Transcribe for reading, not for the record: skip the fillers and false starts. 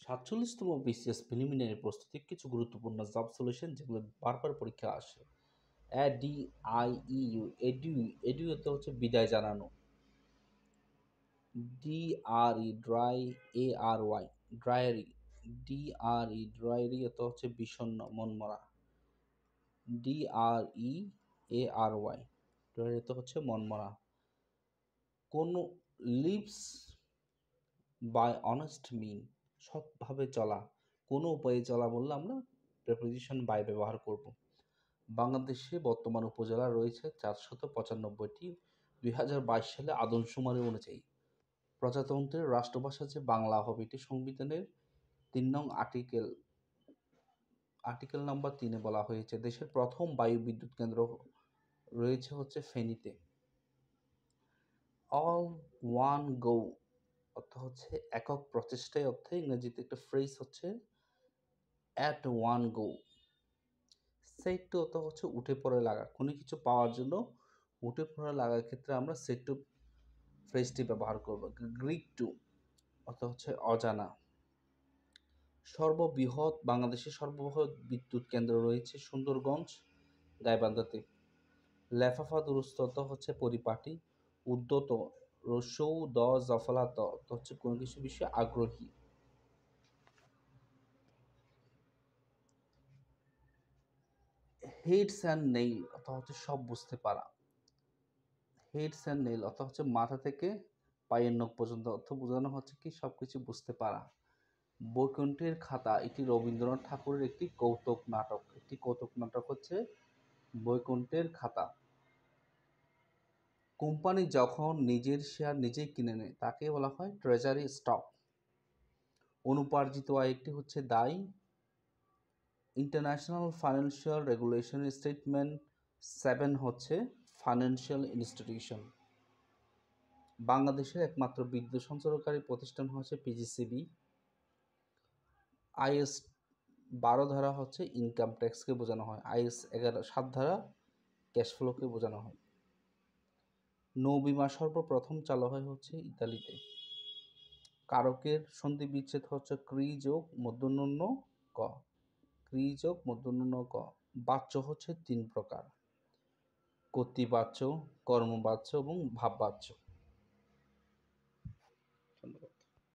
৪৭তম BCS preliminary প্রস্তুতির কিছু গুরুত্বপূর্ণ জব সলিউশন যেগুলো বারবার পরীক্ষা আসে। ADIEU এডু এতে হচ্ছে বিদায় জানানো। DRE ড্রাই ARY ড্রায়ারি DRE এতে হচ্ছে বিষণ্ণ মনমরা। DREARY ড্রায়ারি এতে হচ্ছে মনমরা। কোন লিভস বাই অনেস্ট মিন সৎভাবে চলা, কোনো উপায়ে চলা বললে আমরা প্রিপোজিশন বাই ব্যবহার করব। বাংলাদেশে বর্তমান উপজেলা রয়েছে 495টি। 2022 সালে আদমশুমারি অনুযায়ী প্রজাতন্ত্রের রাষ্ট্রভাষা যে বাংলা হবে, এটি সংবিধানের 3 নং আর্টিকেল নাম্বার 3-এ বলা হয়েছে। দেশের প্রথম বায়ু বিদ্যুৎ কেন্দ্র রয়েছে হচ্ছে ফেনীতে। অল ওয়ান গো অর্থ হচ্ছে একক প্রচেষ্টায় অর্থে ইংরেজিতে একটা ফ্রেজ হচ্ছে at one go. Set to অর্থ হচ্ছে উঠে পড়ে লাগা, কোনো কিছু পাওয়ার জন্য উঠে পড়ে লাগার ক্ষেত্রে আমরা সেট টু ফ্রেজটি ব্যবহার করব। গ্রিক টু অর্থ হচ্ছে অজানা। বাংলাদেশের সর্ববৃহৎ বিদ্যুৎ কেন্দ্র রয়েছে সুন্দরগঞ্জ গাইবান্ধাতে। লেফাফা দুরস্ত অর্থ হচ্ছে পরিপাটি। উদ্যত রসৌ দ জফলাত অর্থ হচ্ছে কোনো কিছু বিষয়ে আগ্রহী। হেডস অ্যান্ড নেইল অর্থ হচ্ছে সব বুঝতে পারা। হেডস অ্যান্ড নেইল অর্থ হচ্ছে মাথা থেকে পায়ের নখ পর্যন্ত, অর্থ বোঝানো হচ্ছে কি সব কিছু বুঝতে পারা। বৈকুণ্ঠের খাতা এটি রবীন্দ্রনাথ ঠাকুরের একটি কৌতুক নাটক। একটি কৌতুক নাটক হচ্ছে বৈকুণ্ঠের খাতা। কোম্পানি যখন নিজের শেয়ার নিজেই কিনে নেয় তাকে বলা হয় ট্রেজারি স্টক। অনুপার্জিত আয় একটি হচ্ছে দায়। ইন্টারন্যাশনাল ফাইন্যান্সিয়াল রেগুলেশন স্টেটমেন্ট 7 হচ্ছে ফাইন্যান্সিয়াল ইনস্টিটিউশন। বাংলাদেশের একমাত্র বিদ্যুৎ সঞ্চারকারী প্রতিষ্ঠান হচ্ছে পিজিসিবি। IS 12 ধারা হচ্ছে ইনকাম ট্যাক্সকে বোঝানো হয়। IS 7 ধারা ক্যাশ ফ্লোকে বোঝানো হয়। নৌবিমা সর্বপ্রথম চালু হয় হচ্ছে ইতালিতে। কারকের সন্ধি বিচ্ছেদ হচ্ছে ক্রি যোগ মূর্ধন্য ক। ক্রি যোগ মূর্ধন্য ক। বাচ্য হচ্ছে 3 প্রকার: কর্তৃবাচ্য, কর্মবাচ্য এবং ভাববাচ্য।